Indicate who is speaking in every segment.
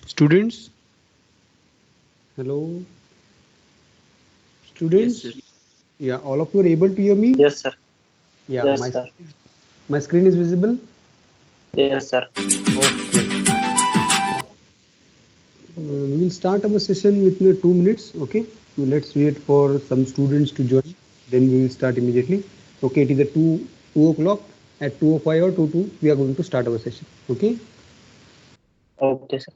Speaker 1: Students, hello,
Speaker 2: Yes,
Speaker 1: students.
Speaker 2: sir.
Speaker 1: Yeah, all of you are able to hear me.
Speaker 2: Yes, sir.
Speaker 1: Yeah,
Speaker 2: Yes, sir.
Speaker 1: my screen is visible.
Speaker 2: Yes, sir.
Speaker 1: Okay, we will start our session within 2 minutes. Okay, so let's wait for some students to join. Then we will start immediately. Okay, it is a two o'clock. At 2:05 or 2:02, we are going to start our session. Okay.
Speaker 2: Okay, sir.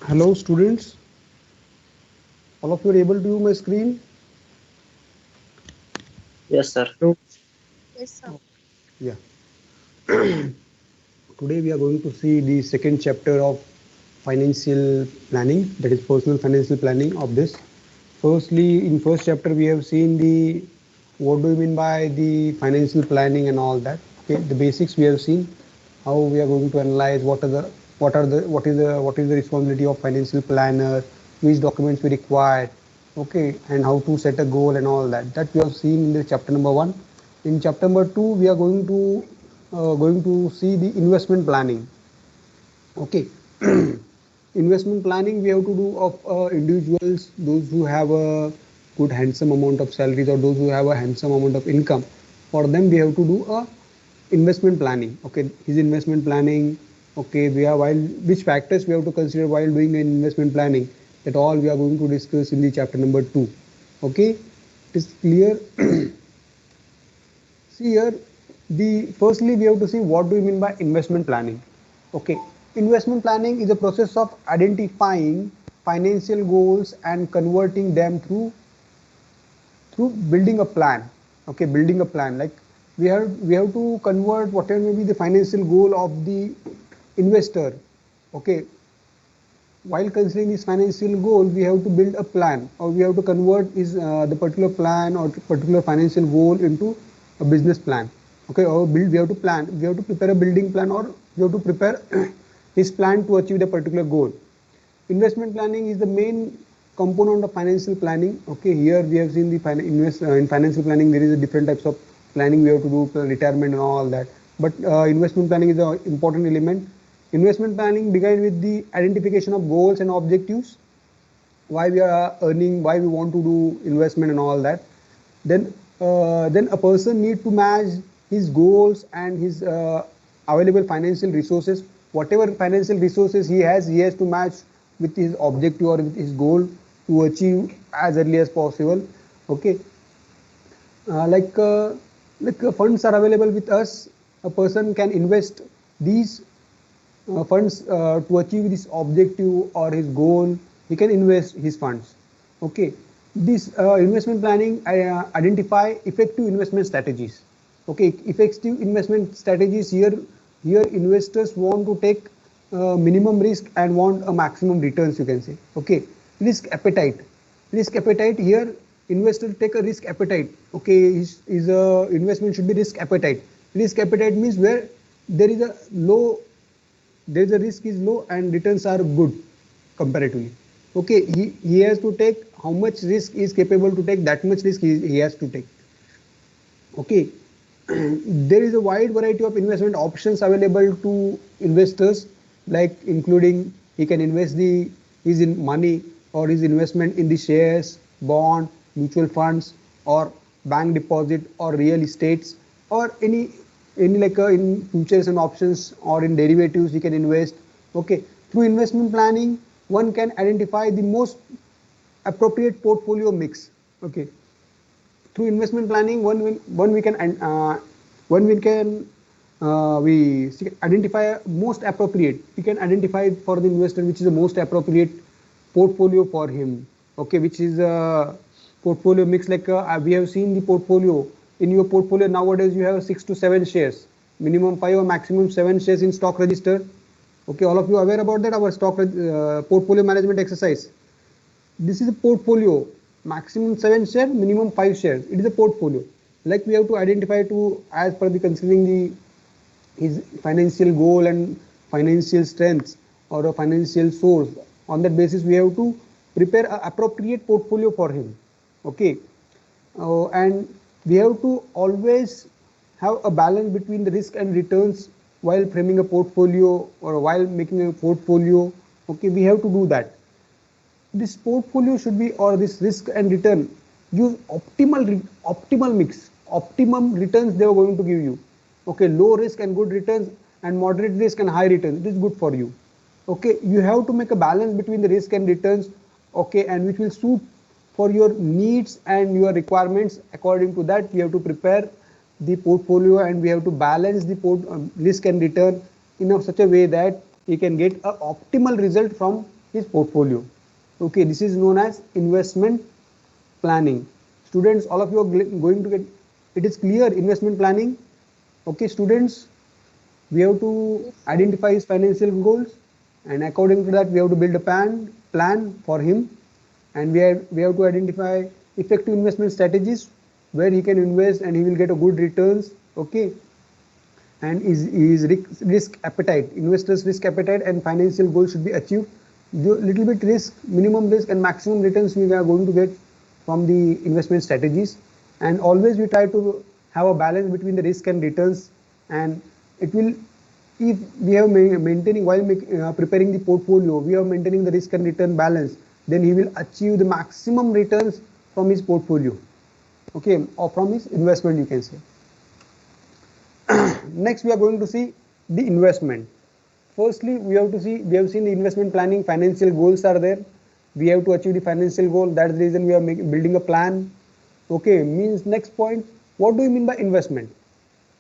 Speaker 1: Hello, students. All of you are able to view my screen.
Speaker 2: Yes, sir.
Speaker 1: Hello.
Speaker 3: Yes, sir.
Speaker 1: Yeah. Today we are going to see the second chapter of financial planning, that is personal financial planning of this. Firstly, in first chapter we have seen the what do you mean by the financial planning and all that. Okay, the basics we have seen, how we are going to analyze what is the responsibility of financial planner, which documents we require, okay, and how to set a goal and all that. That we have seen in the chapter number 1. In chapter number 2 we are going to see the investment planning. Okay. Investment planning we have to do of individuals, those who have a good handsome amount of salaries or those who have a handsome amount of income. For them we have to do a investment planning. Okay, his investment planning. Okay, we are while which factors we have to consider while doing an investment planning. That all we are going to discuss in the chapter number 2. Okay, it is clear. See here, the firstly we have to see what do you mean by investment planning. Okay, investment planning is a process of identifying financial goals and converting them through building a plan. Okay, building a plan, like we have to convert whatever may be the financial goal of the investor. Okay, while considering this financial goal, we have to build a plan, or we have to convert the particular plan or particular financial goal into a business plan. Okay, or we have to plan, we have to prepare a building plan, or we have to prepare his plan to achieve the particular goal. Investment planning is the main component of financial planning. Okay, here we have seen the in financial planning there is a different types of planning we have to do for retirement and all that. But investment planning is an important element. Investment planning begins with the identification of goals and objectives, why we are earning, why we want to do investment and all that. Then a person need to match his goals and his available financial resources. Whatever financial resources he has to match with his objective or with his goal to achieve as early as possible. Okay, funds are available with us. A person can invest these funds to achieve this objective or his goal. He can invest his funds. Okay, this investment planning identify effective investment strategies. Okay, effective investment strategies here investors want to take minimum risk and want a maximum returns, you can say. Okay, risk appetite here, investor take a risk appetite. Okay, his investment should be risk appetite. Risk appetite means where there is a low, there is a risk is low and returns are good comparatively. Okay, he has to take how much risk is capable to take, that much risk he has to take. Okay, there is a wide variety of investment options available to investors, like including he can invest his in money or his investment in the shares, bond, mutual funds, or bank deposit, or real estates, or any like in futures and options or in derivatives he can invest. Okay, through investment planning one can identify the most appropriate portfolio mix. Okay, through investment planning we can we identify most appropriate, we can identify for the investor which is the most appropriate portfolio for him. Okay, which is a portfolio mix, like we have seen the portfolio. In your portfolio nowadays you have 6 to 7 shares, minimum 5 or maximum 7 shares in stock register. Okay, all of you are aware about that, our stock portfolio management exercise. This is a portfolio, maximum 7 shares, minimum 5 shares. It is a portfolio. Like we have to identify to, as per the considering the his financial goal and financial strengths or a financial source. On that basis, we have to prepare an appropriate portfolio for him. Okay, and we have to always have a balance between the risk and returns while framing a portfolio or while making a portfolio. Okay, we have to do that. This portfolio should be, or this risk and return, use optimal mix, optimum returns they are going to give you. Okay, low risk and good returns, and moderate risk and high returns, it is good for you. Okay, you have to make a balance between the risk and returns. Okay, and which will suit for your needs and your requirements. According to that, we have to prepare the portfolio and we have to balance the risk and return in such a way that he can get an optimal result from his portfolio. Okay, this is known as investment planning. Students, all of you are going to get, it is clear, investment planning. Okay, students, we have to identify his financial goals, and according to that we have to build a plan for him, and we have to identify effective investment strategies where he can invest and he will get a good returns. Okay, and his risk appetite, investors risk appetite and financial goals should be achieved. Little bit risk, minimum risk and maximum returns we are going to get from the investment strategies. And always we try to have a balance between the risk and returns, and it will, if we have maintaining while preparing the portfolio, we are maintaining the risk and return balance, then he will achieve the maximum returns from his portfolio. Okay, or from his investment, you can say. Next we are going to see the investment. Firstly, we have seen the investment planning, financial goals are there. We have to achieve the financial goal. That's the reason we are building a plan. Okay, means next point, what do you mean by investment?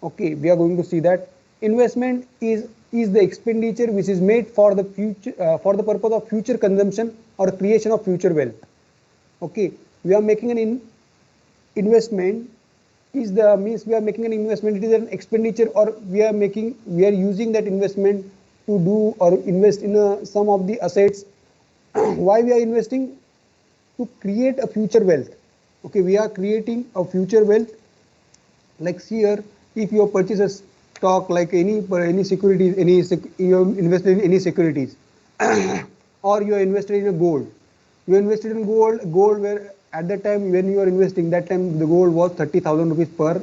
Speaker 1: Okay, we are going to see that investment is the expenditure which is made for the future, for the purpose of future consumption or creation of future wealth. Okay, we are making an investment is the means we are making an investment, it is an expenditure, or we are using that investment to do or invest in some of the assets. Why we are investing? To create a future wealth. Okay, we are creating a future wealth. Like here, if you purchase a stock, like any securities, you invested in any securities, or you are invested in a gold. You invested in gold where at that time when you are investing, that time the gold was 30,000 rupees per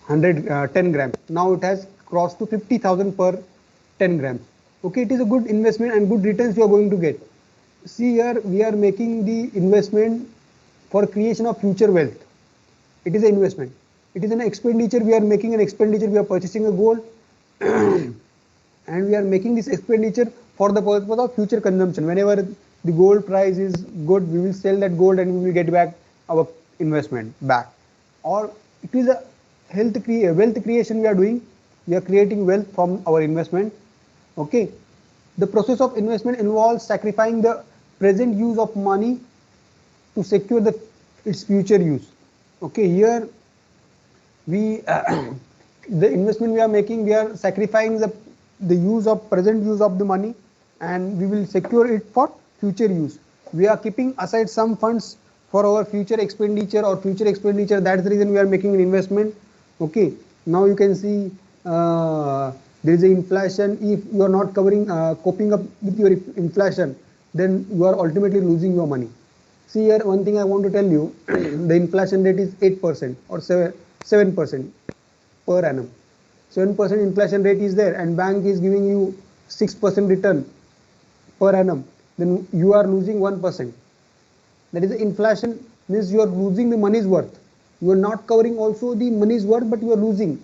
Speaker 1: 10 grams. Now it has crossed to 50,000 per 10 grams. Okay, it is a good investment and good returns you are going to get. See here, we are making the investment for creation of future wealth. It is an investment. It is an expenditure. We are making an expenditure. We are purchasing a gold, and we are making this expenditure for the purpose of future consumption. Whenever the gold price is good, we will sell that gold and we will get back our investment back. Or it is a wealth creation we are doing. We are creating wealth from our investment. Okay. The process of investment involves sacrificing the present use of money to secure its future use. Okay, here we the investment we are making, we are sacrificing the present use of the money, and we will secure it for future use. We are keeping aside some funds for our future expenditure or future expenditure. That's the reason we are making an investment. Okay, now you can see there is an inflation. If you are not coping up with your inflation, then you are ultimately losing your money. See here, one thing I want to tell you, the inflation rate is 8% or 7% per annum. 7% inflation rate is there, and bank is giving you 6% return per annum. Then you are losing 1%. That is the inflation, means you are losing the money's worth. You are not covering also the money's worth, but you are losing.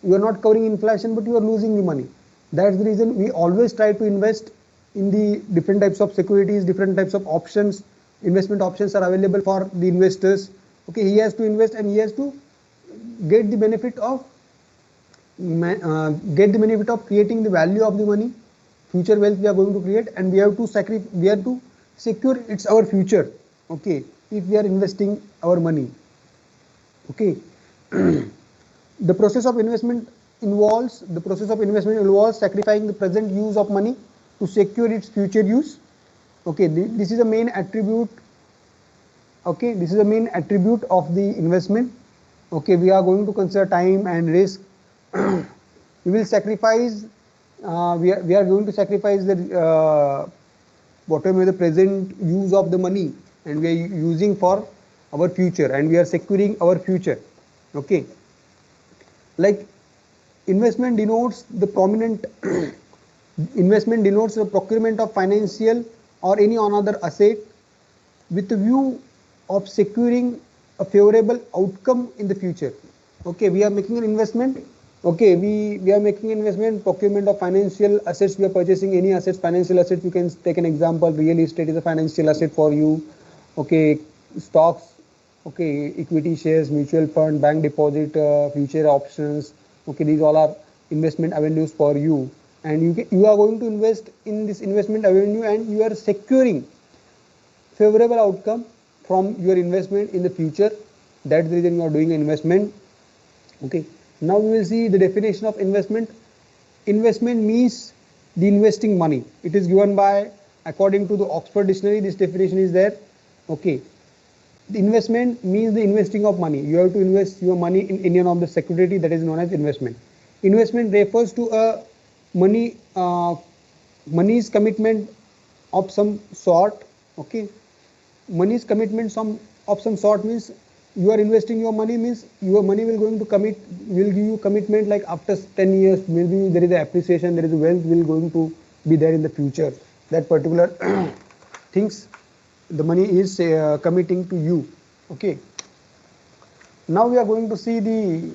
Speaker 1: You are not covering inflation, but you are losing the money. That's the reason we always try to invest in the different types of securities, different types of options. Investment options are available for the investors. Okay, he has to invest and he has to get the benefit of creating the value of the money, future wealth we are going to create, and we have to secure it's our future. Okay, if we are investing our money. Okay. The process of investment involves sacrificing the present use of money to secure its future use. Okay, this is the main attribute. Okay, this is the main attribute of the investment. Okay, we are going to consider time and risk. We will sacrifice. We are going to sacrifice the whatever the present use of the money, and we are using for our future, and we are securing our future. Okay, like investment denotes the procurement of financial or any another asset with the view of securing a favorable outcome in the future. Okay, we are making an investment. Okay, we are making investment, procurement of financial assets. We are purchasing any assets, financial assets. You can take an example. Real estate is a financial asset for you. Okay, stocks. Okay, equity shares, mutual fund, bank deposit, future options. Okay, these all are investment avenues for you, and you are going to invest in this investment avenue, and you are securing favorable outcome from your investment in the future. That's the reason you are doing an investment. Okay, now we will see the definition of investment. Investment means the investing money. It is given by, according to the Oxford Dictionary, this definition is there. Okay, the investment means the investing of money. You have to invest your money in any of the security that is known as investment. Investment refers to a money's commitment of some sort. Okay, money's commitment of some sort means you are investing your money, means your money will give you commitment, like after 10 years maybe there is a appreciation, there is a wealth will going to be there in the future. That particular things the money is committing to you. Okay, now we are going to see the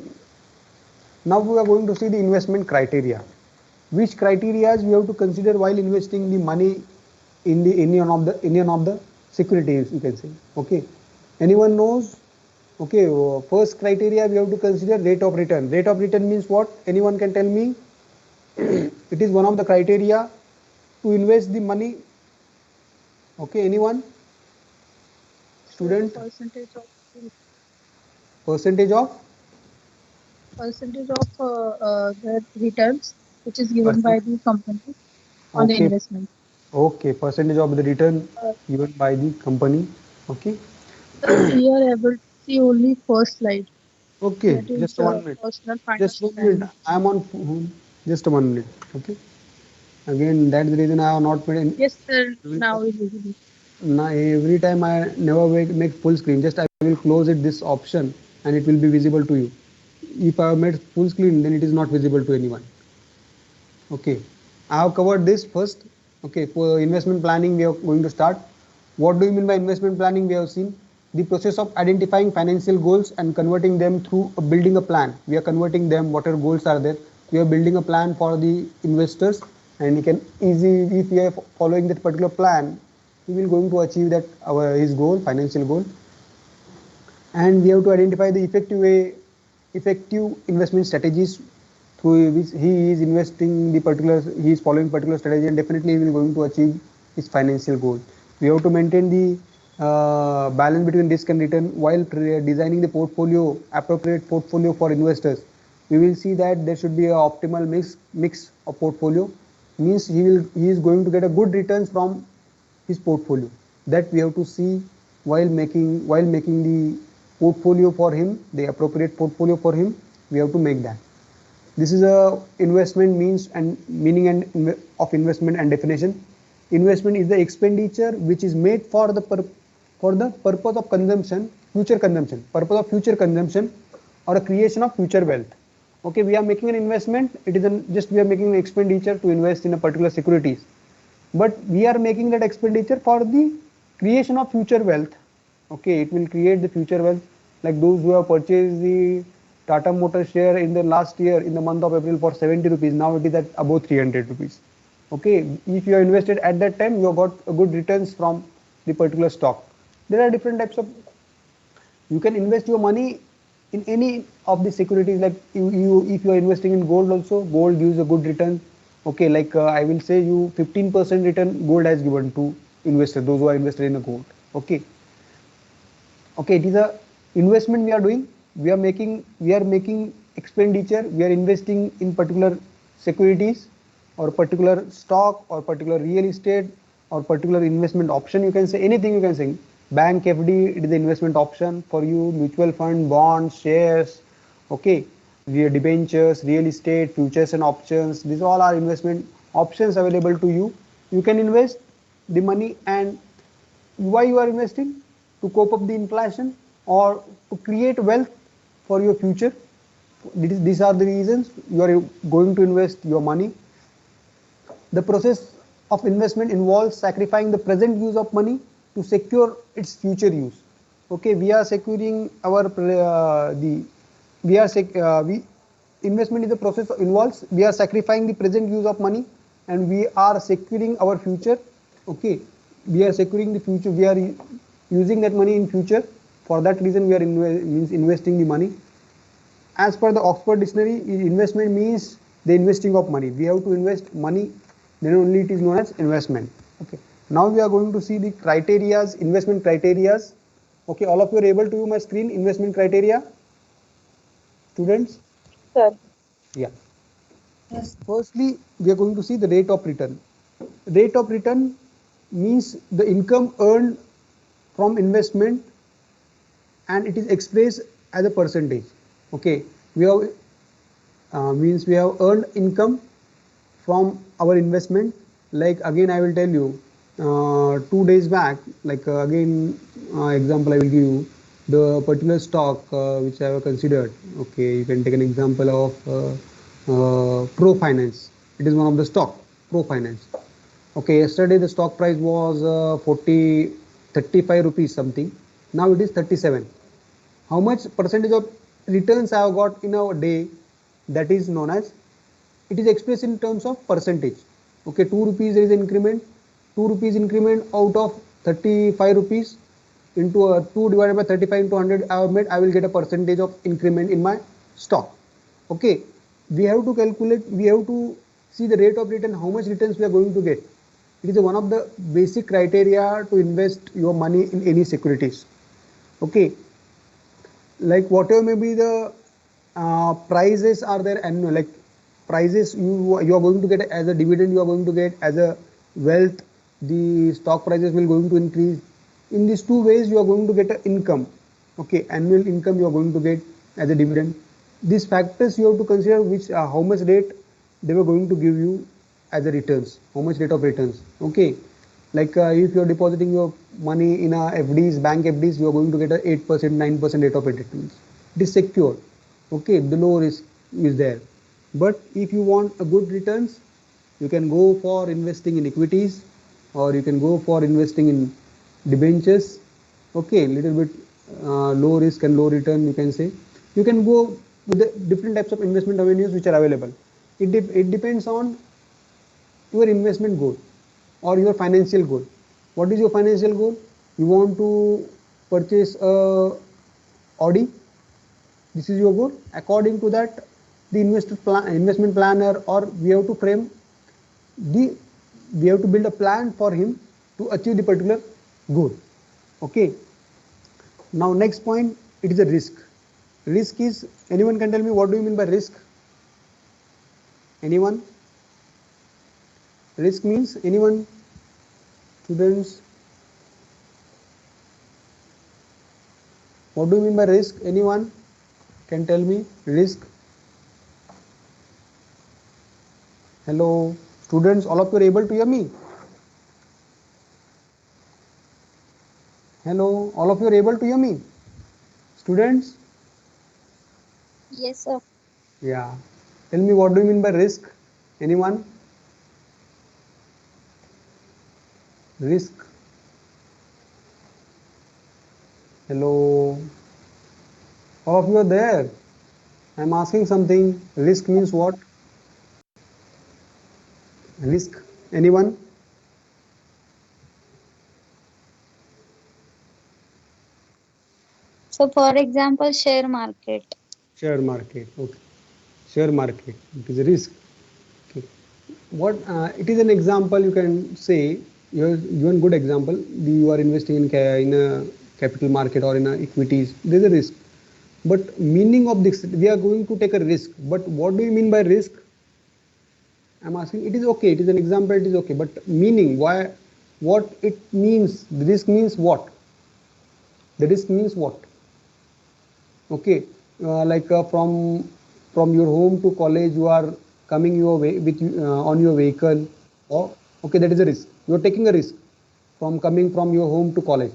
Speaker 1: investment criteria. Which criteria we have to consider while investing the money in any one of the securities, you can say. Okay, anyone knows? Okay, first criteria we have to consider rate of return. Rate of return means what? Anyone can tell me? It is one of the criteria to invest the money. Okay, anyone? Student? Percentage of?
Speaker 3: percentage of the returns which is given by
Speaker 1: Percent.
Speaker 3: the company on the
Speaker 1: Okay.
Speaker 3: investment.
Speaker 1: Okay. Percentage of the return
Speaker 3: Uh,
Speaker 1: given by the company. Okay.
Speaker 3: Sir, we are able to see only first slide,
Speaker 1: Okay.
Speaker 3: that is
Speaker 1: Just 1 minute.
Speaker 3: personal
Speaker 1: Just
Speaker 3: financial
Speaker 1: 1 minute.
Speaker 3: planning.
Speaker 1: I'm on. Just 1 minute. Okay. Again, that's the reason I have not made any.
Speaker 3: Yes, sir. Now is visible.
Speaker 1: Now, every time I never make full screen, just I will close it this option and it will be visible to you. If I have made full screen, then it is not visible to anyone. Okay, I have covered this first. Okay, for investment planning, we are going to start. What do you mean by investment planning? We have seen the process of identifying financial goals and converting them through building a plan. We are converting them, whatever goals are there. We are building a plan for the investors, and you can easily, if we are following that particular plan, he will going to achieve that our his goal, financial goal. And we have to identify the effective investment strategies through which he is investing the particular, he is following particular strategy, and definitely he will going to achieve his financial goal. We have to maintain the balance between risk and return while designing the portfolio, appropriate portfolio for investors. We will see that there should be a optimal mix of portfolio, means he is going to get a good returns from his portfolio. That we have to see while making the portfolio for him, the appropriate portfolio for him. We have to make that. This is a investment means and meaning and of investment and definition. Investment is the expenditure which is made for the purpose of consumption, future consumption, or a creation of future wealth. Okay, we are making an investment. It is just we are making an expenditure to invest in a particular securities, but we are making that expenditure for the creation of future wealth. Okay, it will create the future wealth, like those who have purchased the Tata Motors share in the last year in the month of April for 70 rupees, now it is at above 300 rupees. Okay, if you are invested at that time, you have got a good returns from the particular stock. There are different types of, you can invest your money in any of the securities, like you if you are investing in gold also, gold gives a good return. Okay, like I will say you 15% return gold has given to investors, those who are invested in a gold. Okay, okay, it is a investment we are doing. We are making expenditure, we are investing in particular securities or particular stock or particular real estate or particular investment option. You can say anything, you can say bank FD, it is the investment option for you, mutual fund, bonds, shares. Okay, debentures, real estate, futures and options, these all are investment options available to you. You can invest the money, and why you are investing? To cope up the inflation or to create wealth for your future. These are the reasons you are going to invest your money. The process of investment involves sacrificing the present use of money to secure its future use. Okay, we are securing our the we are we investment is the process involves we are sacrificing the present use of money and we are securing our future. Okay, we are securing the future, we are using that money in future. For that reason we are investing the money. As per the Oxford Dictionary, investment means the investing of money. We have to invest money, then only it is known as investment. Okay, now we are going to see the criterias, investment criterias. Okay, all of you are able to view my screen, investment criteria, students?
Speaker 3: Sir,
Speaker 1: Yeah. Firstly, we are going to see the rate of return. Rate of return means the income earned from investment, and it is expressed as a percentage. Okay, we have means we have earned income from our investment. Like again I will tell you, 2 days back, like again example I will give you the particular stock which I have considered. Okay, you can take an example of Pro Finance. It is one of the stock, Pro Finance. Okay, yesterday the stock price was 35 rupees something. Now it is 37. How much percentage of returns I have got in a day? That is known as, it is expressed in terms of percentage. Okay, 2 rupees there is increment, 2 rupees increment out of 35 rupees into 2 divided by 35 into 100 I have made, I will get a percentage of increment in my stock. Okay, we have to calculate, we have to see the rate of return, how much returns we are going to get. It is one of the basic criteria to invest your money in any securities. Okay, like whatever may be the prices are there annual, like prices you are going to get as a dividend, you are going to get as a wealth, the stock prices will going to increase. In these two ways you are going to get an income. Okay, annual income you are going to get as a dividend. These factors you have to consider, which how much rate they were going to give you as a returns, how much rate of returns. Okay, like if you are depositing your money in a FDs, bank FDs, you are going to get a 8%, 9% rate of returns. It is secure. Okay, the low risk is there. But if you want a good returns, you can go for investing in equities, or you can go for investing in debentures. Okay, little bit low risk and low return, you can say. You can go with the different types of investment avenues which are available. It depends on your investment goal or your financial goal. What is your financial goal? You want to purchase a Audi. This is your goal. According to that, the investment planner, or we have to frame the, we have to build a plan for him to achieve the particular goal. Okay. Now next point, it is a risk. Risk is, anyone can tell me what do you mean by risk? Anyone? Risk means, anyone? Students? What do you mean by risk? Anyone can tell me risk? Hello, students, all of you are able to hear me? Hello, all of you are able to hear me? Students?
Speaker 3: Yes, sir.
Speaker 1: Yeah. Tell me what do you mean by risk? Anyone? Risk. Hello. All of you are there. I'm asking something. Risk means what? Risk. Anyone?
Speaker 4: So, for example, share market.
Speaker 1: Share market. Okay. Share market. It is a risk. Okay. What? It is an example. You can say. You have given good example. You are investing in a capital market or in a equities. There is a risk. But meaning of this, we are going to take a risk. But what do you mean by risk? I'm asking. It is okay. It is an example. It is okay. But meaning, why? What it means? The risk means what? The risk means what? Okay, like from your home to college, you are coming your way with on your vehicle. Or okay, that is a risk. You are taking a risk from coming from your home to college.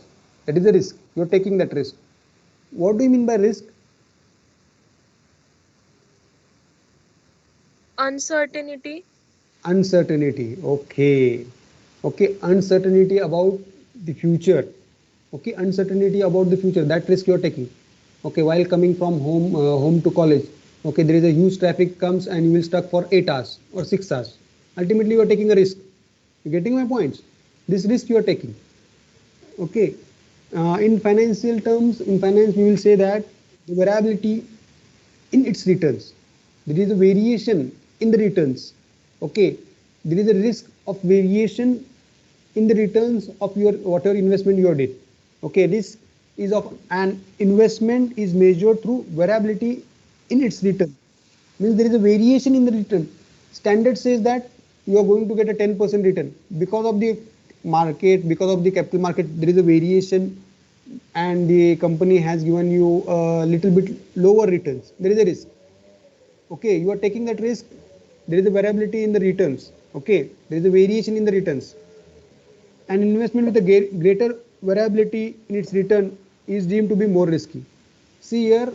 Speaker 1: That is a risk. You are taking that risk. What do you mean by risk?
Speaker 5: Uncertainty.
Speaker 1: Uncertainty. Okay, okay, uncertainty about the future. Okay, uncertainty about the future. That risk you are taking. Okay, while coming from home to college. Okay, there is a huge traffic comes and you will stuck for 8 hours or 6 hours. Ultimately, you are taking a risk. You getting my points? This risk you are taking. Okay, in financial terms, in finance, we will say that the variability in its returns. There is a variation in the returns. Okay, there is a risk of variation in the returns of your whatever investment you did. Okay, this is of an investment is measured through variability in its return. Means there is a variation in the return. Standard says that you are going to get a 10% return because of the market, because of the capital market. There is a variation, and the company has given you a little bit lower returns. There is a risk. Okay, you are taking that risk. There is a variability in the returns. Okay, there is a variation in the returns. An investment with a greater variability in its return is deemed to be more risky. See here,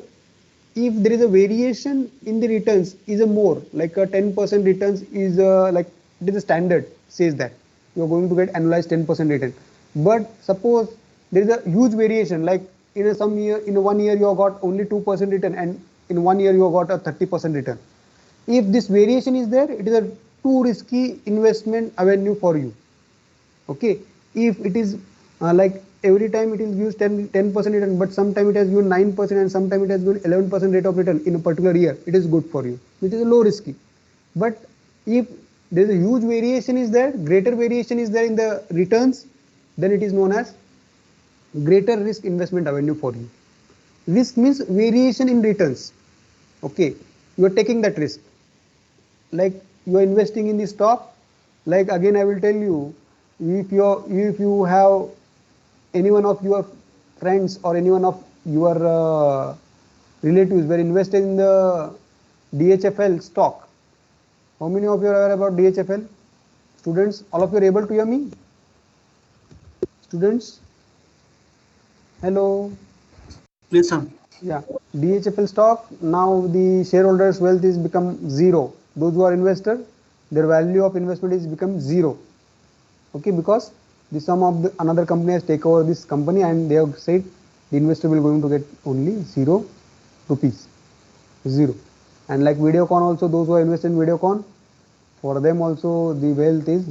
Speaker 1: if there is a variation in the returns is a more, like a 10% returns is like it is a standard says that you are going to get annualized 10% return. But suppose there is a huge variation, like in a some year, in a 1 year you have got only 2% return, and in 1 year you have got a 30% return. If this variation is there, it is a too risky investment avenue for you. Okay, if it is like every time it is used 10% return, but sometime it has given 9% and sometime it has given 11% rate of return in a particular year, it is good for you, which is a low risky. But if there is a huge variation is there, greater variation is there in the returns, then it is known as greater risk investment avenue for you. Risk means variation in returns. Okay, you are taking that risk. Like you are investing in the stock. Like again, I will tell you, if you have any one of your friends or any one of your relatives were invested in the DHFL stock. How many of you are aware about DHFL? Students, all of you are able to hear me? Students, hello.
Speaker 5: Yes, sir.
Speaker 1: Yeah, DHFL stock, now the shareholders' wealth is become zero. Those who are investor, their value of investment is become zero. Okay, because the sum of the another company has taken over this company and they have said the investor will going to get only 0 rupees, zero. And like Videocon also, those who are invested in Videocon, for them also the wealth is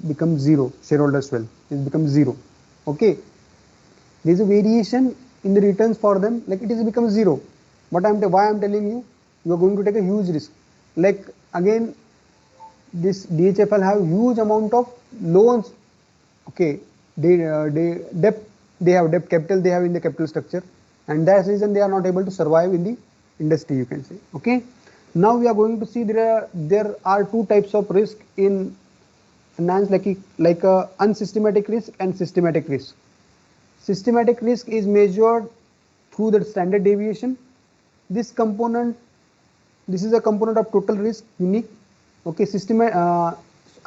Speaker 1: become zero, shareholders' wealth is become zero. Okay, there is a variation in the returns for them, like it is become zero. But why I'm telling you, you are going to take a huge risk. Like again, this DHFL have huge amount of loans. Okay, they debt, they have debt capital, they have in the capital structure, and that's the reason they are not able to survive in the industry, you can say. Okay, now we are going to see there are two types of risk in finance, like a unsystematic risk and systematic risk. Systematic risk is measured through the standard deviation. This component, this is a component of total risk, unique. Okay,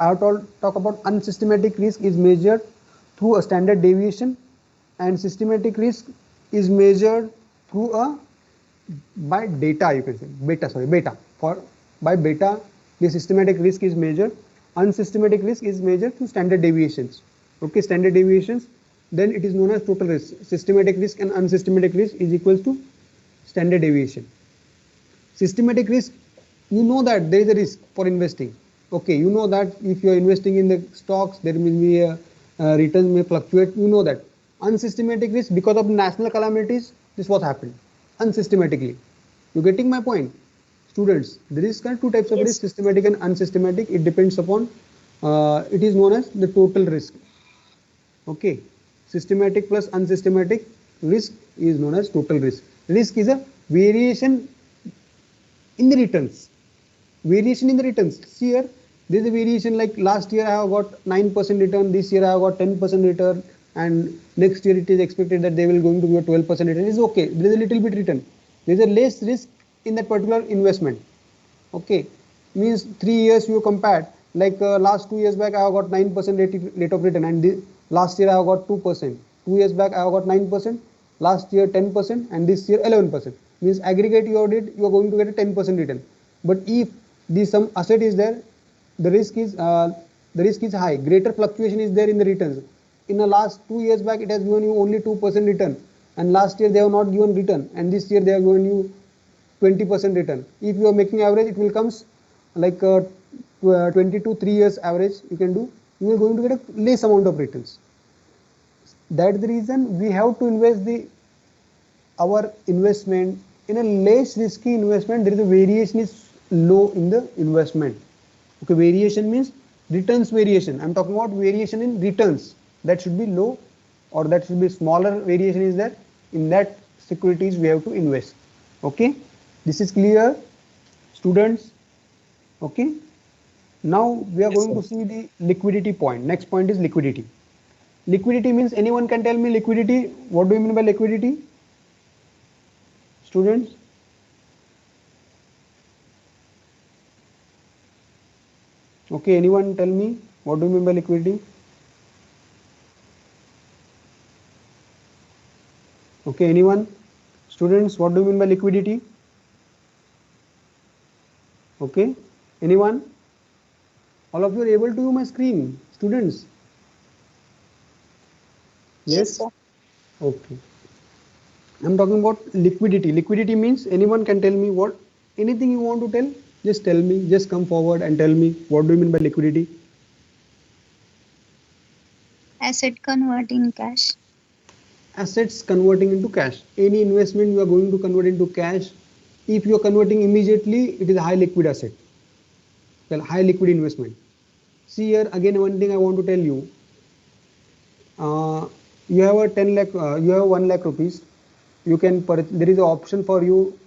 Speaker 1: I have to talk about unsystematic risk is measured through a standard deviation, and systematic risk is measured through a by data, you can say beta. For by beta, the systematic risk is measured. Unsystematic risk is measured through standard deviations. Okay, standard deviations. Then it is known as total risk. Systematic risk and unsystematic risk is equal to standard deviation. Systematic risk, you know that there is a risk for investing. Okay, you know that if you are investing in the stocks, there will be a returns may fluctuate. You know that. Unsystematic risk, because of national calamities, this what happened unsystematically. You getting my point, students? There is kind of two types of risk: systematic and unsystematic. It depends upon. It is known as the total risk. Okay, systematic plus unsystematic risk is known as total risk. Risk is a variation in the returns. Variation in the returns. See here, there is a variation, like last year I have got 9% return, this year I have got 10% return, and next year it is expected that they will going to give a 12% return. It's okay. There is a little bit return. There is a less risk in that particular investment. Okay, means 3 years you compared, like last 2 years back I have got 9% rate of return, and last year I have got 2%. 2 years back I have got 9%, last year 10%, and this year 11%. Means aggregate you are going to get a 10% return. But if some asset is there, the risk is high. Greater fluctuation is there in the returns. In the last 2 years back, it has given you only 2% return, and last year they have not given return, and this year they have given you 20% return. If you are making average, it will comes like 20 to 3 years average you can do. You are going to get a less amount of returns. That's the reason we have to invest our investment in a less risky investment. There is a variation is low in the investment. Okay, variation means returns variation. I'm talking about variation in returns. That should be low, or that should be smaller variation is there. In that securities we have to invest. Okay, this is clear, students? Okay, now we are going to see the liquidity point. Next point is liquidity. Liquidity means, anyone can tell me liquidity? What do you mean by liquidity, students? Okay, anyone tell me what do you mean by liquidity? Okay, anyone? Students, what do you mean by liquidity? Okay, anyone? All of you are able to view my screen, students? Yes? Okay. I'm talking about liquidity. Liquidity means, anyone can tell me what, anything you want to tell, just tell me, just come forward and tell me what do you mean by liquidity?
Speaker 4: Asset converting cash.
Speaker 1: Assets converting into cash. Any investment you are going to convert into cash. If you are converting immediately, it is a high liquid asset. Well, high liquid investment. See here again, one thing I want to tell you. You have a 10 lakh, you have 1 lakh rupees. You can there is an option for you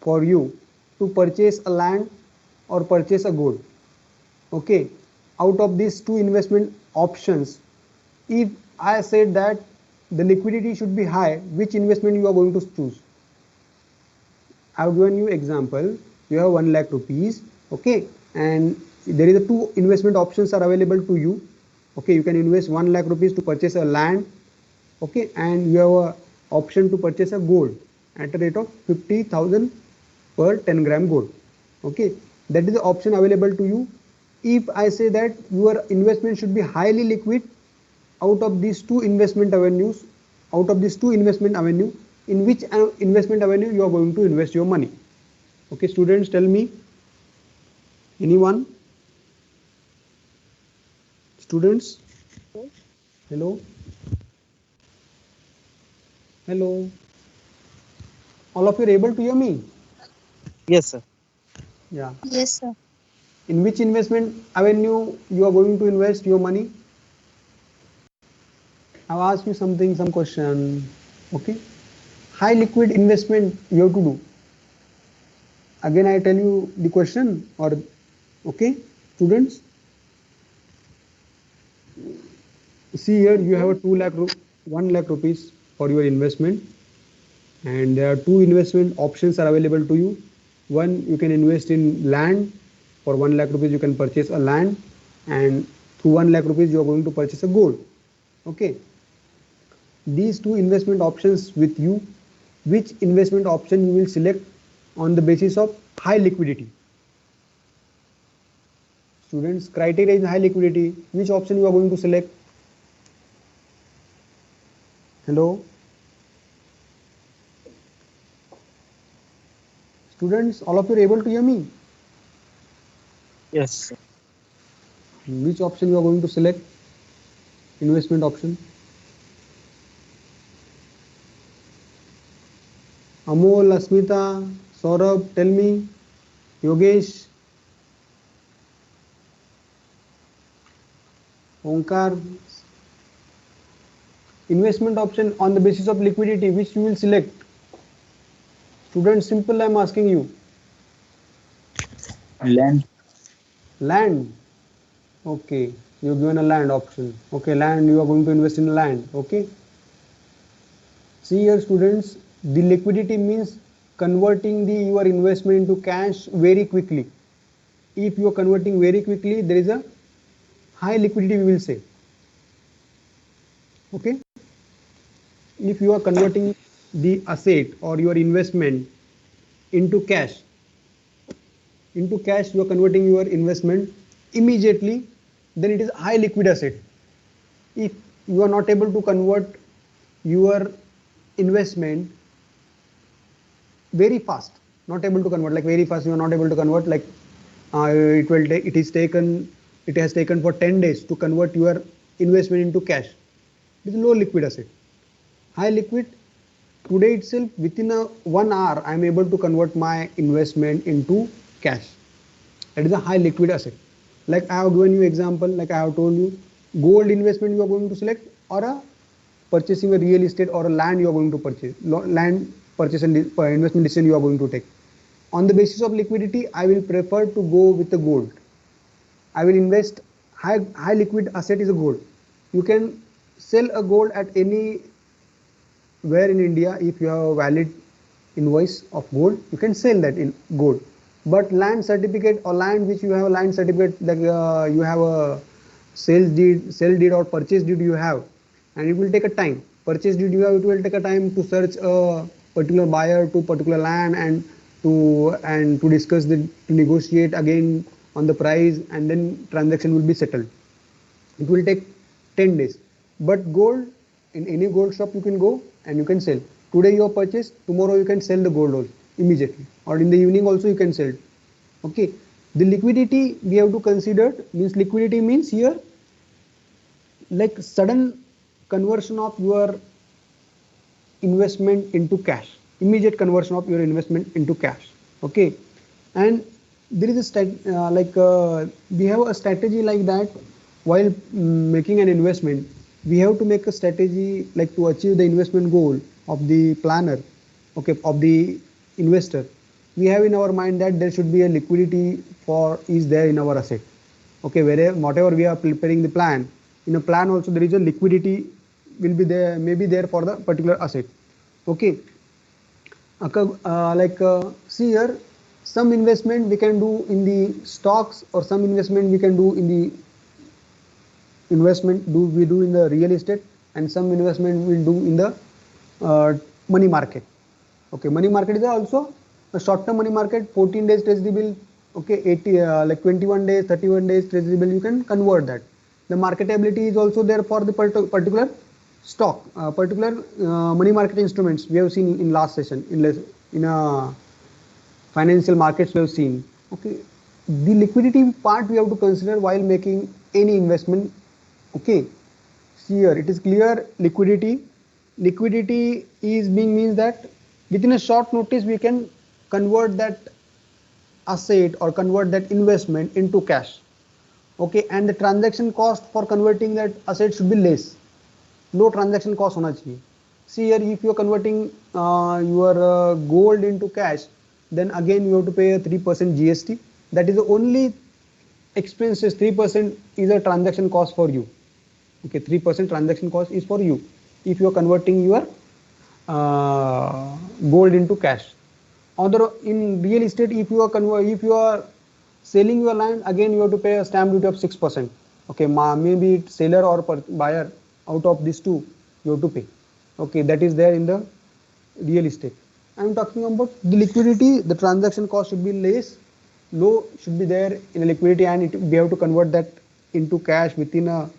Speaker 1: for you to purchase a land or purchase a gold. Okay, out of these two investment options, if I said that the liquidity should be high, which investment you are going to choose? I have given you example. You have 1 lakh rupees, okay, and there is a two investment options are available to you. Okay, you can invest 1 lakh rupees to purchase a land, okay, and you have a option to purchase a gold at a rate of 50,000 per 10 gram gold. Okay, that is the option available to you. If I say that your investment should be highly liquid, out of these two investment avenues, in which investment avenue you are going to invest your money? Okay, students, tell me. Anyone? Students? Hello? Hello? All of you are able to hear me?
Speaker 5: Yes, sir.
Speaker 1: Yeah.
Speaker 4: Yes, sir.
Speaker 1: In which investment avenue you are going to invest your money? I've asked you something, some question. Okay. High liquid investment you have to do. Again, I tell you the question, or okay, students. See here, you have a 1 lakh rupees for your investment, and there are two investment options are available to you. One, you can invest in land. For 1 lakh rupees, you can purchase a land, and through 1 lakh rupees, you are going to purchase a gold. Okay. These two investment options with you, which investment option you will select on the basis of high liquidity? Students, criteria is high liquidity. Which option you are going to select? Hello? Students, all of you are able to hear me?
Speaker 5: Yes, sir.
Speaker 1: Which option you are going to select? Investment option. Amol, Asmita, Saurabh, tell me. Yogesh, Omkar. Investment option on the basis of liquidity, which you will select? Students, simple, I am asking you.
Speaker 5: Land.
Speaker 1: Land. Okay, you have given a land option. Okay, land, you are going to invest in land. Okay. See here, students, the liquidity means converting your investment into cash very quickly. If you are converting very quickly, there is a high liquidity, we will say. Okay. If you are converting the asset or your investment into cash, you are converting your investment immediately, then it is high liquid asset. If you are not able to convert your investment very fast, not able to convert like very fast, you are not able to convert like it has taken for 10 days to convert your investment into cash. It is low liquid asset. High liquid, today itself within 1 hour I am able to convert my investment into cash. That is a high liquid asset. Like I have given you example, like I have told you, gold investment you are going to select, or a purchasing a real estate or a land you are going to purchase, land purchase and investment decision you are going to take. On the basis of liquidity, I will prefer to go with the gold. I will invest high liquid asset is a gold. You can sell a gold at any where in India. If you have a valid invoice of gold, you can sell that in gold. But land certificate or land which you have a land certificate, like you have a sell deed or purchase deed you have, and it will take a time. Purchase deed you have, it will take a time to search a particular buyer to particular land and to discuss to negotiate again on the price, and then transaction will be settled. It will take 10 days. But gold, in any gold shop you can go and you can sell. Today you have purchased, tomorrow you can sell the gold also immediately, or in the evening also you can sell. Okay. The liquidity we have to consider, means liquidity means here like sudden conversion of your investment into cash, immediate conversion of your investment into cash. Okay. And there is a we have a strategy like that. While making an investment, we have to make a strategy like to achieve the investment goal of the planner, okay, of the investor. we have in our mind that there should be a liquidity for is there in our asset. Okay, whatever we are preparing the plan, in a plan also there is a liquidity will be there, maybe there for the particular asset. Okay, see here, some investment we can do in the stocks, or some investment we can do in the we do in the real estate, and some investment we'll do in the money market. Okay, money market is also a short-term money market, 14 days treasury bill. Okay, 80 like 21 days, 31 days treasury bill, you can convert that. The marketability is also there for the particular stock, particular money market instruments we have seen in last session in a financial markets we have seen. Okay, the liquidity part we have to consider while making any investment. Okay, see here it is clear, liquidity is being means that within a short notice we can convert that asset or convert that investment into cash. Okay, and the transaction cost for converting that asset should be less, no transaction cost hona chahiye. See here, if you are converting your gold into cash, then again you have to pay a 3% GST. That is the only expenses. 3% is a transaction cost for you. Okay, 3% transaction cost is for you if you are converting your gold into cash. Other in real estate, if you are selling your land, again you have to pay a stamp duty of 6%. Okay, maybe seller or buyer, out of these two you have to pay. Okay, that is there in the real estate. I am talking about the liquidity. The transaction cost should be low should be there in a liquidity, and we have to convert that into cash within a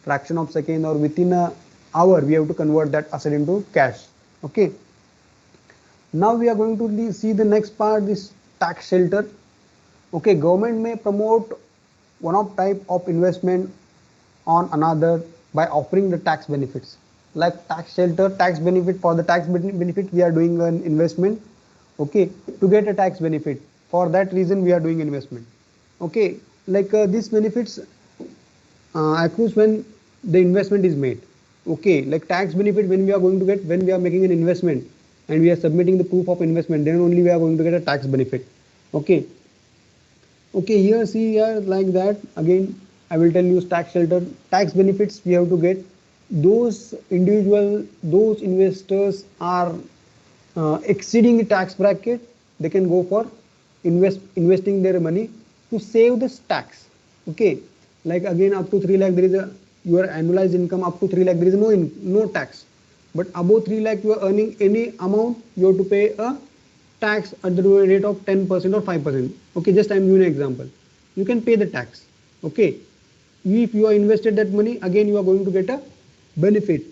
Speaker 1: fraction of second, or within a hour we have to convert that asset into cash. Okay, now we are going to see the next part, this tax shelter. Okay, government may promote one of type of investment on another by offering the tax benefits, like tax shelter, tax benefit. For the tax benefit we are doing an investment. Okay, to get a tax benefit, for that reason we are doing investment. Okay, like these benefits accrues when the investment is made. Okay, like tax benefit when we are going to get when we are making an investment and we are submitting the proof of investment, then only we are going to get a tax benefit. Okay, okay, here see here like that. Again I will tell you tax shelter, tax benefits we have to get. Those investors are exceeding the tax bracket, they can go for investing their money to save this tax. Okay, like again up to 3 lakh there is a your annualized income up to 3 lakh there is no tax, but above 3 lakh you are earning any amount, you have to pay a tax at the rate of 10% or 5%. Okay, just I am giving an example. You can pay the tax. Okay, if you are invested that money, again you are going to get a benefit.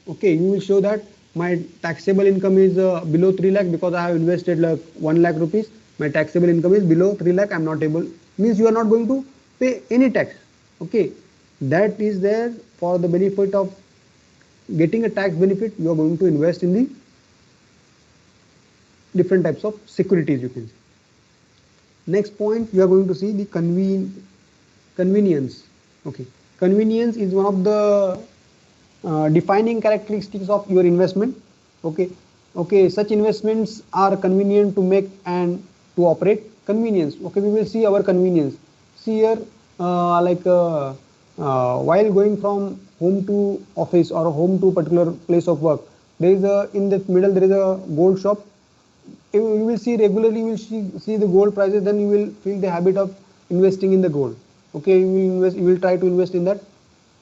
Speaker 1: Okay, you will show that my taxable income is below 3 lakh because I have invested like 1 lakh rupees. My taxable income is below 3 lakh. I am not able, means you are not going to pay any tax. Okay, that is there for the benefit of getting a tax benefit. You are going to invest in the different types of securities, you can say. Next point, we are going to see the convenience. Okay, convenience is one of the defining characteristics of your investment. Okay, okay, such investments are convenient to make and to operate. Convenience. Okay, we will see our convenience. See here, while going from home to office or home to particular place of work, there is a in the middle there is a gold shop. You will see regularly, you will see the gold prices, then you will feel the habit of investing in the gold. Okay, you will try to invest in that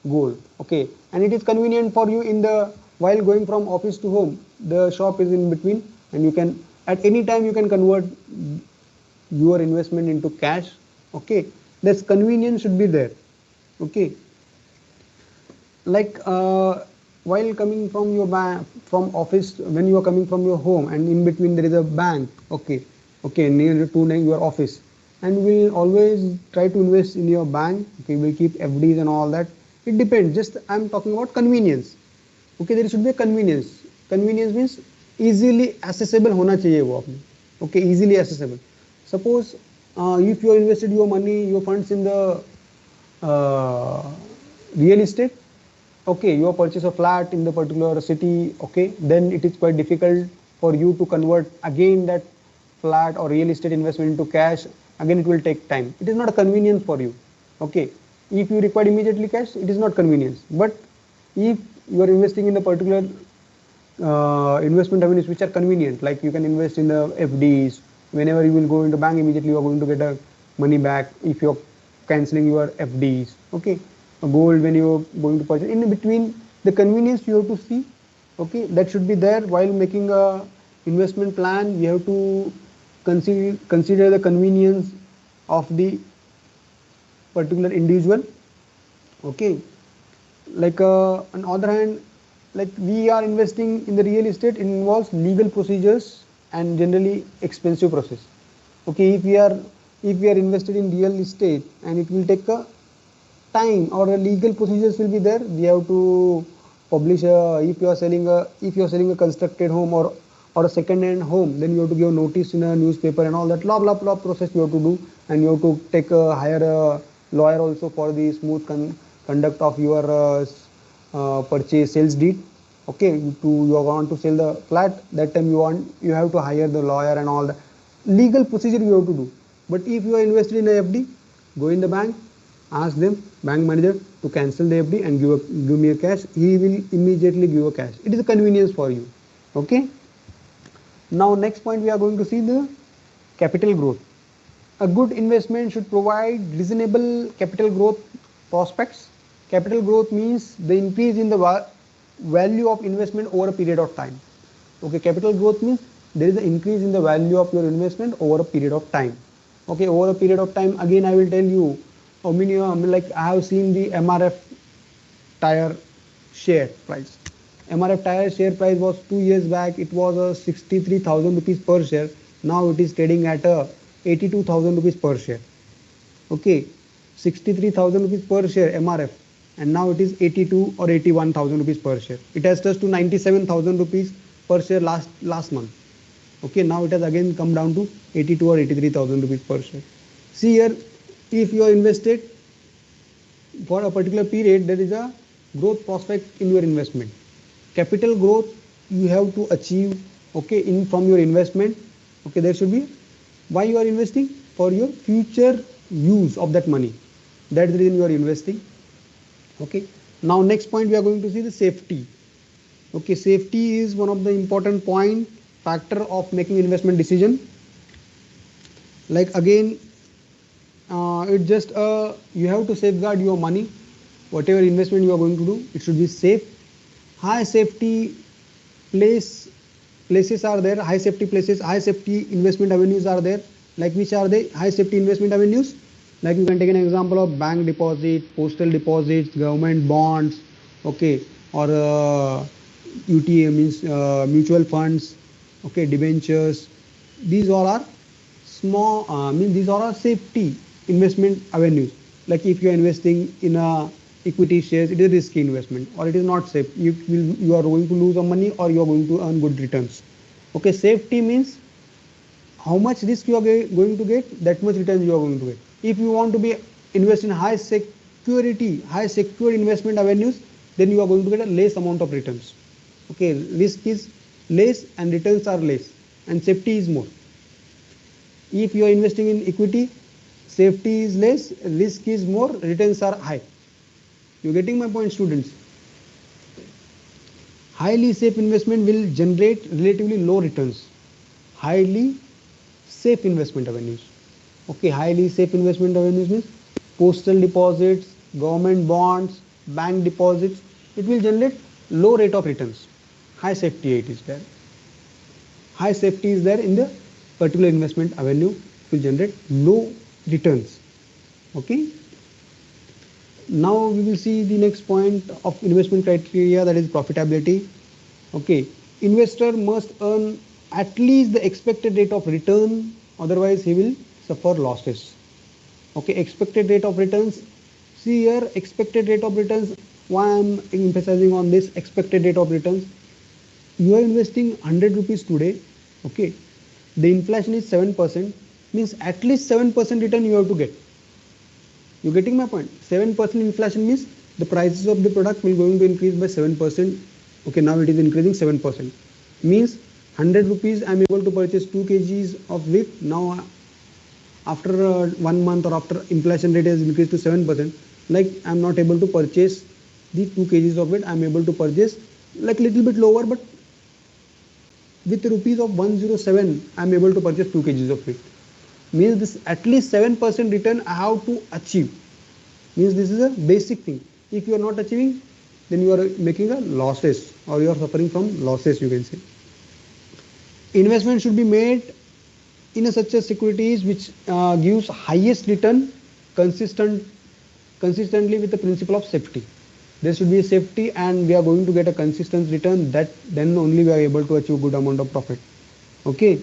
Speaker 1: gold. Okay, and it is convenient for you in the while going from office to home, the shop is in between, and you can at any time you can convert your investment into cash. Okay, this convenience should be there. Okay, like while coming from your from office, when you are coming from your home and in between there is a bank. Okay, okay, near to your office, and we will always try to invest in your bank. Okay, we will keep FDs and all that. It depends, just I am talking about convenience. Okay, there should be a convenience. Convenience means easily accessible hona chahiye wo apne. Okay, easily accessible. Suppose if you invested your money, your funds in the real estate. Okay, you purchase a flat in the particular city. Okay, then it is quite difficult for you to convert again that flat or real estate investment into cash, again it will take time. It is not a convenience for you. Okay, if you require immediately cash, it is not convenience. But if you are investing in a particular investment avenues which are convenient, like you can invest in the FDs. Whenever you will go into bank, immediately you are going to get a money back if you're canceling your FDs. Okay, gold when you're going to purchase. In between, the convenience you have to see. Okay, that should be there while making a investment plan. We have to consider the convenience of the particular individual. Okay, like on other hand, like we are investing in the real estate, it involves legal procedures and generally expensive process. Okay, if we are invested in real estate, and it will take a time, or the legal procedures will be there. We have to publish if you are selling a constructed home, or a second hand home, then you have to give notice in a newspaper and all that blah process you have to do, and you have to take a hire lawyer also for the smooth conduct of your purchase sales deed. Okay, you want to sell the flat, that time you have to hire the lawyer and all the legal procedure you have to do. But if you are invested in a FD, go in the bank, ask them, bank manager, to cancel the FD and give me a cash. He will immediately give a cash. It is a convenience for you. Okay, now next point, we are going to see the capital growth. A good investment should provide reasonable capital growth prospects. Capital growth means the increase in the value of investment over a period of time. Okay, capital growth means there is an increase in the value of your investment over a period of time. Okay, over a period of time, again I will tell you, like I have seen the MRF tire share price. MRF tire share price was 2 years back, it was 63,000 rupees per share. Now it is trading at 82,000 rupees per share. Okay, 63,000 rupees per share MRF, and now it is 82 or 81,000 rupees per share. It has touched to 97,000 rupees per share last month. Okay, now it has again come down to 82 or 83,000 rupees per share. See here, if you are invested for a particular period, there is a growth prospect in your investment. Capital growth you have to achieve, okay, from your investment. Okay, there should be why you are investing, for your future use of that money. That's the reason you are investing. Okay, now next point, we are going to see the safety. Okay, safety is one of the important factor of making investment decision. Like again, it just you have to safeguard your money. Whatever investment you are going to do, it should be safe. High safety places are there. High safety places, high safety investment avenues are there. Like which are they? High safety investment avenues. Like you can take an example of bank deposit, postal deposits, government bonds, okay, or UTA means mutual funds, okay, debentures. These all are small, these all are safety investment avenues. Like if you are investing in a equity shares, it is a risky investment, or it is not safe. You are going to lose some money, or you are going to earn good returns. Okay, safety means how much risk you are going to get, that much returns you are going to get. If you want to be invest in high secure investment avenues, then you are going to get a less amount of returns. Okay, risk is less and returns are less, and safety is more. If you are investing in equity, safety is less, risk is more, returns are high. You getting my point, students? Highly safe investment will generate relatively low returns. Highly safe investment avenues. Okay, highly safe investment avenues means postal deposits, government bonds, bank deposits. It will generate low rate of returns. High safety it is there. High safety is there in the particular investment avenue. It will generate low returns. Okay. Now we will see the next point of investment criteria, that is profitability. Okay, investor must earn at least the expected rate of return, otherwise he will suffer losses. Okay, expected rate of returns. See here, expected rate of returns. Why I am emphasizing on this expected rate of returns? You are investing 100 rupees today. Okay, the inflation is 7%, means at least 7% return you have to get. You getting my point? 7% inflation means the prices of the product will going to increase by 7%. Okay, now it is increasing 7%. Means 100 rupees I'm able to purchase 2 kgs of wheat. Now after 1 month or after inflation rate has increased to 7%, like I'm not able to purchase the 2 kgs of wheat. I'm able to purchase like little bit lower, but with rupees of 107 I'm able to purchase 2 kgs of wheat. Means this at least 7% return I have to achieve. Means this is a basic thing. If you are not achieving, then you are making a losses, or you are suffering from losses, you can say. Investment should be made in a such a securities which gives highest return consistently with the principle of safety. There should be a safety, and we are going to get a consistent return. That then only we are able to achieve good amount of profit. Okay.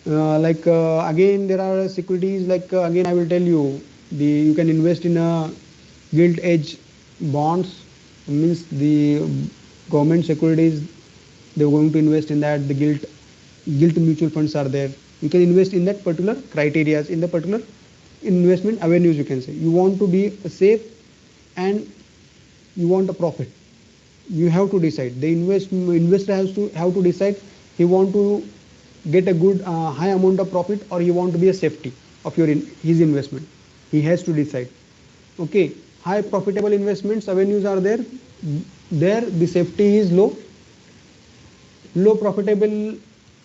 Speaker 1: Again there are securities like again I will tell you, you can invest in a gilt edge bonds. Means the government securities, they are going to invest in that. The gilt mutual funds are there. You can invest in that particular criteria, in the particular investment avenues, you can say. You want to be safe and you want a profit, you have to decide. The investor has to have to decide he want to get a good high amount of profit, or he want to be a safety of his investment. He has to decide. Okay, high profitable investments avenues are there. There the safety is low. Low profitable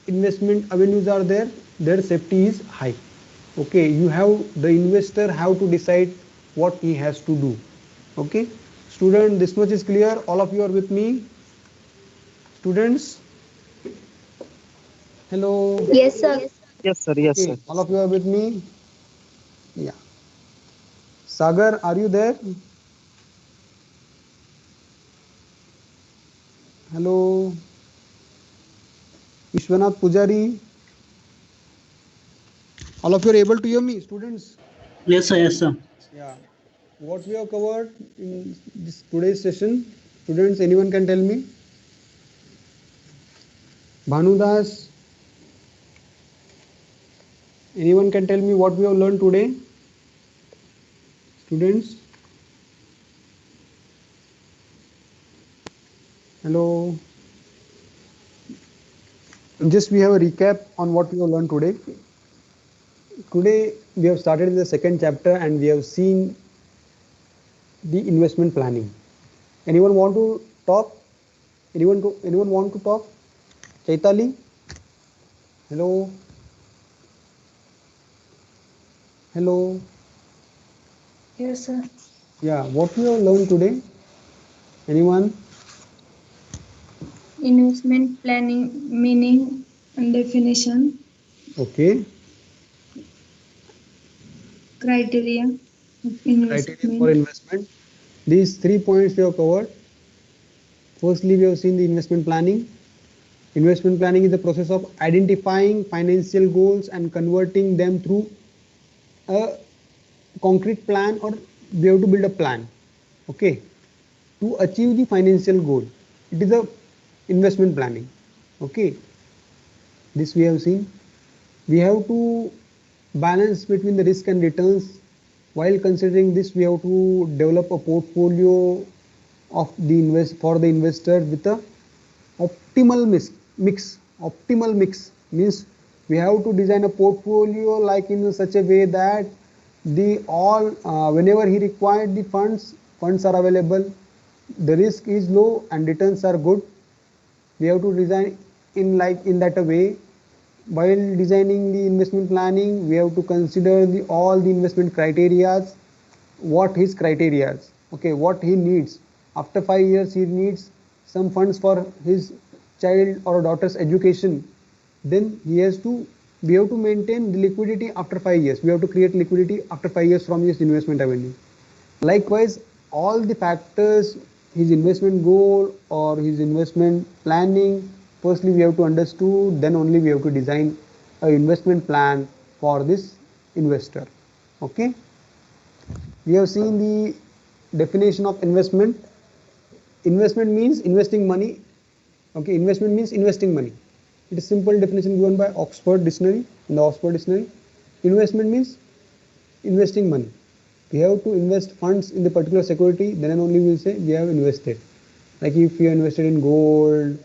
Speaker 1: investment avenues are there. Their safety is high. Okay, the investor have to decide what he has to do. Okay, student, this much is clear. All of you are with me? Students, hello.
Speaker 3: Yes, sir.
Speaker 5: Yes, sir. Yes,
Speaker 1: Okay,
Speaker 5: sir.
Speaker 1: all of you are with me? Yeah. Sagar, are you there? Hello. Vishwanath Pujari. All of you are able to hear me, students?
Speaker 6: Yes, sir. Yes, sir.
Speaker 1: Yeah. What we have covered in this today's session, students, anyone can tell me? Bhanudas, anyone can tell me what we have learned today? Students? Hello. Just we have a recap on what we have learned today. Today we have started in the second chapter and we have seen the investment planning. Anyone want to talk? Anyone want to talk? Chaitali? Hello? Hello?
Speaker 3: Yes, sir.
Speaker 1: Yeah, what we have learned today? Anyone?
Speaker 4: Investment planning meaning and definition,
Speaker 1: Okay.
Speaker 4: criteria of
Speaker 1: Criteria for
Speaker 4: investment,
Speaker 1: investment. These 3 points we have covered. Firstly, we have seen the investment planning. Investment planning is the process of identifying financial goals and converting them through a concrete plan, or we have to build a plan. Okay. To achieve the financial goal. It is a investment planning. Okay. This we have seen. We have to balance between the risk and returns. While considering this, we have to develop a portfolio of for the investor with a optimal mix. Optimal mix means we have to design a portfolio like in such a way that whenever he required the funds are available, the risk is low and returns are good. We have to design in that a way. While designing the investment planning, we have to consider all the investment criterias, what his criterias, okay, what he needs. After 5 years, he needs some funds for his child or daughter's education. Then we have to maintain the liquidity after 5 years. We have to create liquidity after 5 years from his investment avenue. Likewise, all the factors, his investment goal or his investment planning, firstly we have to understand, then only we have to design an investment plan for this investor. Okay. We have seen the definition of investment. Investment means investing money. Okay, investment means investing money. It is simple definition given by Oxford Dictionary. In the Oxford Dictionary, investment means investing money. We have to invest funds in the particular security, then only we will say we have invested. Like if you invested in gold,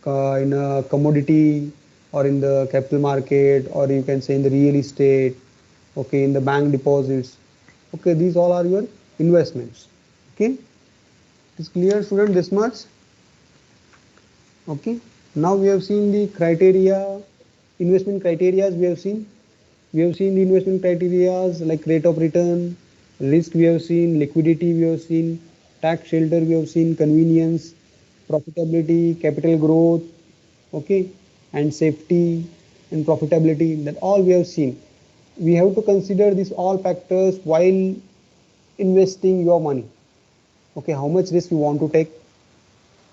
Speaker 1: in a commodity, or in the capital market, or you can say in the real estate, okay, in the bank deposits. Okay, these all are your investments. Okay, it is clear, student, this much? Okay, now we have seen the criteria, investment criteria. We have seen the investment criterias like rate of return, risk we have seen, liquidity we have seen, tax shelter we have seen, convenience, profitability, capital growth, okay, and safety and profitability, that all we have seen. We have to consider these all factors while investing your money. Okay, how much risk you want to take?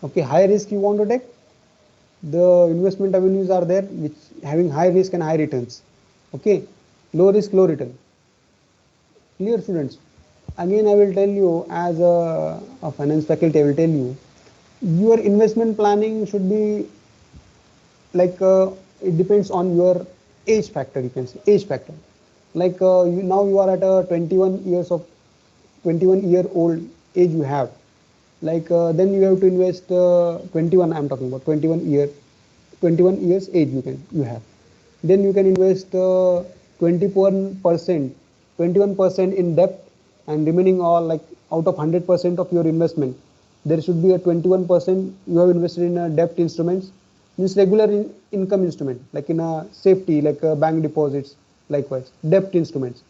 Speaker 1: Okay, high risk you want to take, the investment avenues are there which having high risk and high returns. Okay, low risk, low return. Clear, students? Again, I will tell you as a finance faculty, I will tell you your investment planning should be like it depends on your age factor. You can say age factor. Like now you are at a 21-year-old age you have. Like then you have to invest 21. I'm talking about 21 years age you have. Then you can invest 21% in debt, and remaining all, like out of 100% of your investment, there should be a 21% you have invested in debt instruments, means regular income instrument, like in a safety, like bank deposits, likewise debt instruments,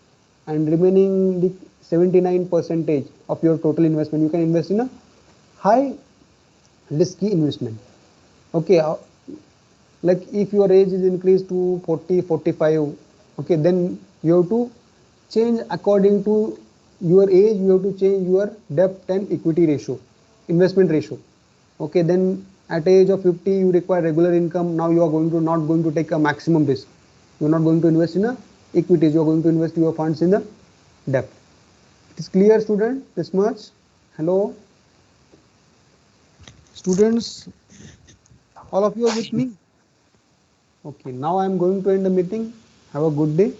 Speaker 1: and remaining the 79% of your total investment you can invest in a high risky investment. Okay, like if your age is increased to 40, 45, okay, then you have to change according to your age. You have to change your debt and equity ratio, investment ratio. Okay, then at age of 50 you require regular income. Now you are not going to take a maximum risk. You are not going to invest in a equities. You are going to invest your funds in the debt. It is clear, student, this much? Hello, students, all of you are with me? Okay, now I am going to end the meeting. Have a good day.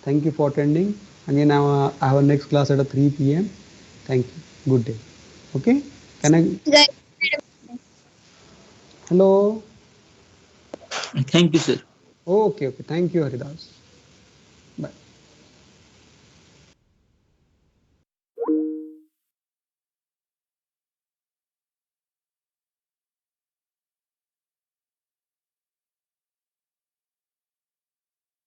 Speaker 1: Thank you for attending. Again, I have a next class at 3 p.m. Thank you. Good day. Okay. Can I? Hello.
Speaker 6: Thank you, sir.
Speaker 1: Okay. Okay. Thank you, Haridas.